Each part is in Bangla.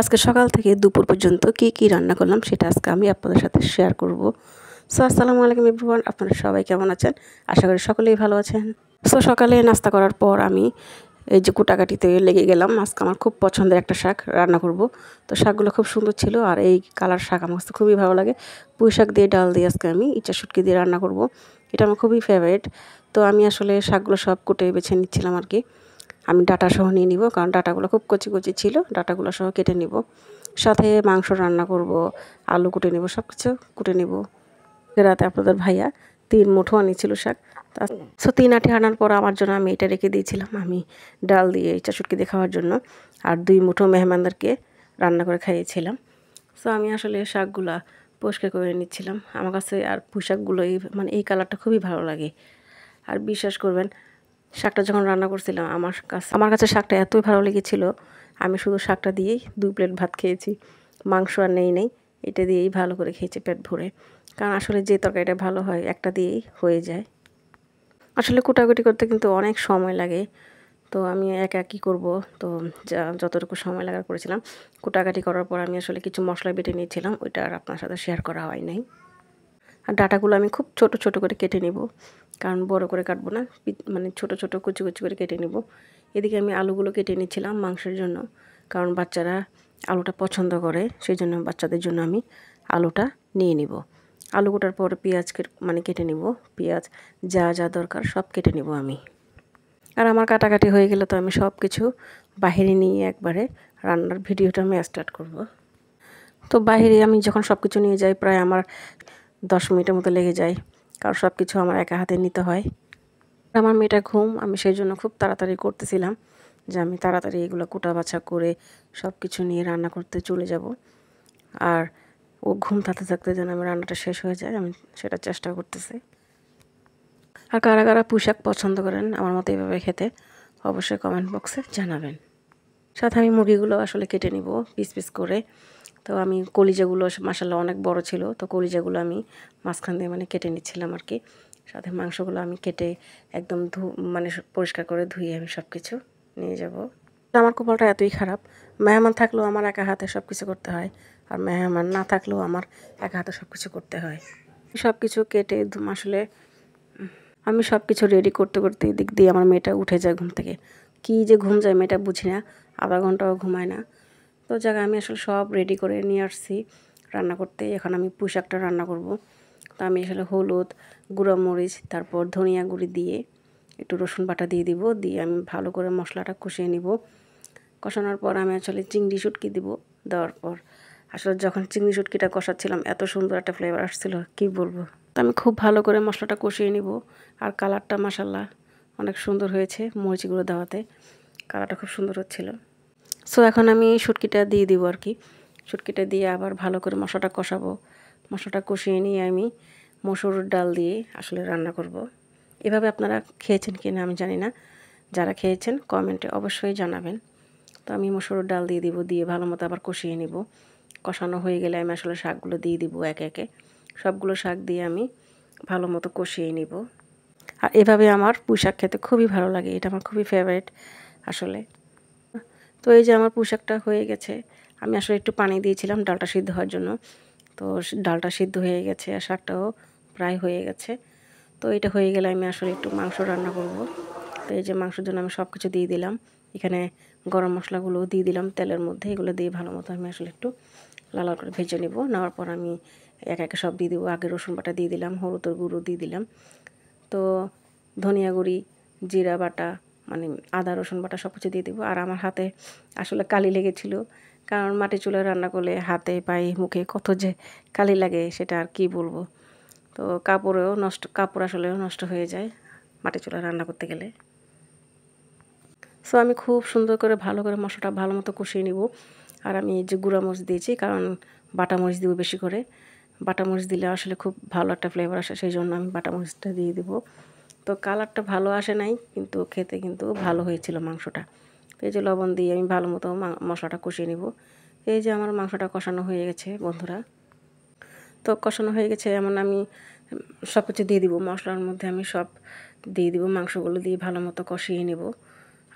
আজকে সকাল থেকে দুপুর পর্যন্ত কি রান্না করলাম সেটা আজকে আমি আপনাদের সাথে শেয়ার করব। সো আসসালামু আলাইকুম এভরিওয়ান, আপনারা সবাই কেমন আছেন? আশা করি সকলেই ভালো আছেন। সো সকালে নাস্তা করার পর আমি এই যে কুটাকাটিতে লেগে গেলাম। আজকে আমার খুব পছন্দের একটা শাক রান্না করব। তো শাকগুলো খুব সুন্দর ছিল আর এই কালার শাক আমার কাছে খুবই ভালো লাগে। পুঁই শাক দিয়ে ডাল দিয়ে আজকে আমি ইচ্ছা শুটকি দিয়ে রান্না করব। এটা আমার খুবই ফেভারিট। তো আমি আসলে শাকগুলো সব কুটে বেছে নিচ্ছিলাম আর কি। আমি ডাটা সহ নিয়ে নিব, কারণ ডাটাগুলো খুব কচি কচি ছিল, ডাটাগুলো সহ কেটে নিব। সাথে মাংস রান্না করব, আলু কুটে নেব, সব কিছু কুটে নেব। রাতে আপনাদের ভাইয়া 3 মুঠো আনিয়েছিল শাক। সো 3 আঁটি আনার পর আমার জন্য আমি এটা রেখে দিয়েছিলাম, আমি ডাল দিয়ে ইচ্ছা শুটকি দিয়ে খাওয়ার জন্য। আর 2 মুঠো মেহমানদেরকে রান্না করে খাইয়েছিলাম। সো আমি আসলে শাকগুলা পরিষ্কার করে নিচ্ছিলাম। আমার কাছে আর পুঁই শাকগুলো এই কালারটা খুবই ভালো লাগে। আর বিশ্বাস করবেন, শাকটা যখন রান্না করছিলাম আমার কাছে শাকটা এতই ভালো লেগেছিল, আমি শুধু শাকটা দিয়েই 2 প্লেট ভাত খেয়েছি। মাংস আর নেই, এটা দিয়েই ভালো করে খেয়েছি পেট ভরে। কারণ আসলে যে তরকারিটা ভালো হয় একটা দিয়েই হয়ে যায়। আসলে কুটাকুটি করতে কিন্তু অনেক সময় লাগে। তো আমি একা কী করব, তো যতটুকু সময় লাগার করেছিলাম। কুটাকাটি করার পর আমি আসলে কিছু মশলা বেটে নিয়েছিলাম, ওইটা আর আপনার সাথে শেয়ার করা হয় নাই। আর ডাটাগুলো আমি খুব ছোট ছোট করে কেটে নেব, কারণ বড় করে কাটবো না, ছোট ছোট কুচি কুচি করে কেটে নেব। এদিকে আমি আলুগুলো কেটে নিচ্ছিলাম মাংসের জন্য, কারণ বাচ্চারা আলুটা পছন্দ করে, সেই জন্য বাচ্চাদের জন্য আমি আলুটা নিয়ে নিব। আলু কাটার পর পেঁয়াজ কেটে নিব, পেঁয়াজ যা যা দরকার সব কেটে নেব আমি। আর আমার কাটাকাটি হয়ে গেলে তো আমি সব কিছু বাহিরে নিয়ে একবারে রান্নার ভিডিওটা আমি স্টার্ট করব। তো বাহিরে আমি যখন সব কিছু নিয়ে যাই, প্রায় আমার 10 মিনিটের মতো লেগে যায়, কারণ সব কিছু আমার একা হাতে নিতে হয়। আমার মেয়েটা ঘুম, আমি সেই জন্য খুব তাড়াতাড়ি করতেছিলাম যে আমি তাড়াতাড়ি এগুলো কুটা বাছা করে সব কিছু নিয়ে রান্না করতে চলে যাব। আর ও ঘুম থাকতে থাকতে যেন আমি রান্নাটা শেষ হয়ে যায়, আমি সেটা চেষ্টা করতেছি। আর কারা কারা পুঁই শাক পছন্দ করেন আমার মতো এভাবে খেতে, অবশ্যই কমেন্ট বক্সে জানাবেন। সাথে আমি মুরগিগুলো আসলে কেটে নিব পিস পিস করে। তো আমি কলিজাগুলো মাশাআল্লাহ অনেক বড় ছিল, তো কলিজাগুলো আমি মাঝখান দিয়ে কেটে নিচ্ছিলাম আর কি। সাথে মাংসগুলো আমি কেটে একদম পরিষ্কার করে ধুয়ে আমি সব কিছু নিয়ে যাব। আমার কপালটা এতই খারাপ, মেহমান থাকলেও আমার একা হাতে সব কিছু করতে হয়, আর মেহমান না থাকলেও আমার একা হাতে সব কিছু করতে হয়। সব কিছু কেটে আসলে আমি সব কিছু রেডি করতে করতে এদিক দিয়ে আমার মেয়েটা উঠে যায় ঘুম থেকে। কী যে ঘুম যায় মেয়েটা বুঝি না, আধা ঘন্টাও ঘুমায় না। তো জায়গায় আমি আসলে সব রেডি করে নিয়ে আসছি রান্না করতে। এখন আমি পুঁই শাকটা রান্না করব। তো আমি আসলে হলুদ, গুঁড়া মরিচ, তারপর ধনিয়া গুঁড়ি দিয়ে একটু রসুন বাটা দিয়ে দিব, দিয়ে আমি ভালো করে মশলাটা কষিয়ে নিব। কষানোর পর আমি আসলে চিংড়ি শুটকি দিব। দেওয়ার পর আসলে যখন চিংড়ি শুটকিটা কষাচ্ছিলাম এত সুন্দর একটা ফ্লেভার আসছিল, কী বলবো। তো আমি খুব ভালো করে মশলাটা কষিয়ে নিব। আর কালারটা মাশাআল্লাহ অনেক সুন্দর হয়েছে, মরিচ গুঁড়ো দেওয়াতে কালারটা খুব সুন্দর হচ্ছিল। সো এখন আমি শুটকিটা দিয়ে দিব আর কি। শুটকিটা দিয়ে আবার ভালো করে মশলাটা কষাবো। মশলাটা কষিয়ে নিয়ে আমি মসুর ডাল দিয়ে আসলে রান্না করব। এভাবে আপনারা খেয়েছেন কি না আমি জানি না, যারা খেয়েছেন কমেন্টে অবশ্যই জানাবেন। তো আমি মসুর ডাল দিয়ে দিব, দিয়ে ভালো মতো আবার কষিয়ে নিব। কষানো হয়ে গেলে আমি আসলে শাকগুলো দিয়ে দিব একে একে। সবগুলো শাক দিয়ে আমি ভালো মতো কষিয়ে নিব। আর এভাবে আমার পুঁই শাক খেতে খুবই ভালো লাগে, এটা আমার খুবই ফেভারিট আসলে। তো এই যে আমার পুঁই শাকটা হয়ে গেছে, আমি আসলে একটু পানি দিয়েছিলাম ডালটা সিদ্ধ হওয়ার জন্য। তো ডালটা সিদ্ধ হয়ে গেছে আর শাকটাও প্রায় হয়ে গেছে। তো এটা হয়ে গেলে আমি আসলে একটু মাংস রান্না করব। তো এই যে মাংসের জন্য আমি সব কিছু দিয়ে দিলাম, এখানে গরম মশলাগুলোও দিয়ে দিলাম তেলের মধ্যে। এগুলো দিয়ে ভালো মতো আমি আসলে একটু লাল লাল করে ভেজে নেব। নেওয়ার পর আমি একে একে সব দিয়ে দেবো। আগে রসুন বাটা দিয়ে দিলাম, হলুদের গুঁড়ো দিয়ে দিলাম, তো ধনিয়া গুঁড়ি, জিরা বাটা, আদা রসুন বাটা সব কিছু দিয়ে দেবো। আর আমার হাতে আসলে কালি লেগেছিল, কারণ মাটি চুলায় রান্না করলে হাতে পায়ে মুখে কত যে কালি লাগে সেটা আর কি বলবো। তো কাপড় আসলেও নষ্ট হয়ে যায় মাটি চুলায় রান্না করতে গেলে। সো আমি খুব সুন্দর করে ভালো করে মশলাটা ভালো মতো কষিয়ে নিব। আর আমি এই যে গুঁড়া মরিচ দিয়েছি, কারণ বাটা মরিচ দিব বেশি করে। বাটা মরিচ দিলে আসলে খুব ভালো একটা ফ্লেভার আসে, সেই জন্য আমি বাটা মরিচটা দিয়ে দিব। তো কালারটা ভালো আসে নাই, কিন্তু খেতে কিন্তু ভালো হয়েছিল মাংসটা। তো এই যে লবণ দিয়ে আমি ভালো মতো মশলাটা কষিয়ে নিব। এই যে আমার মাংসটা কষানো হয়ে গেছে বন্ধুরা। তো কষানো হয়ে গেছে, আমি সব কিছু দিয়ে দিব মশলার মধ্যে, আমি সব দিয়ে দিব, মাংসগুলো দিয়ে ভালো মতো কষিয়ে নেব।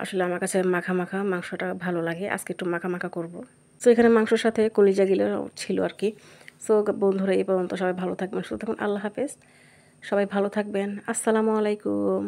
আসলে আমার কাছে মাখা মাখা মাংসটা ভালো লাগে, আজকে একটু মাখা মাখা করব। সো এখানে মাংসর সাথে কলিজাগুলো ছিল আর কি। সো বন্ধুরা এই পর্যন্ত, সবাই ভালো থাকবেন, সুস্থ থাকুন, আল্লাহ হাফেজ। সবাই ভালো থাকবেন, আসসালামু আলাইকুম।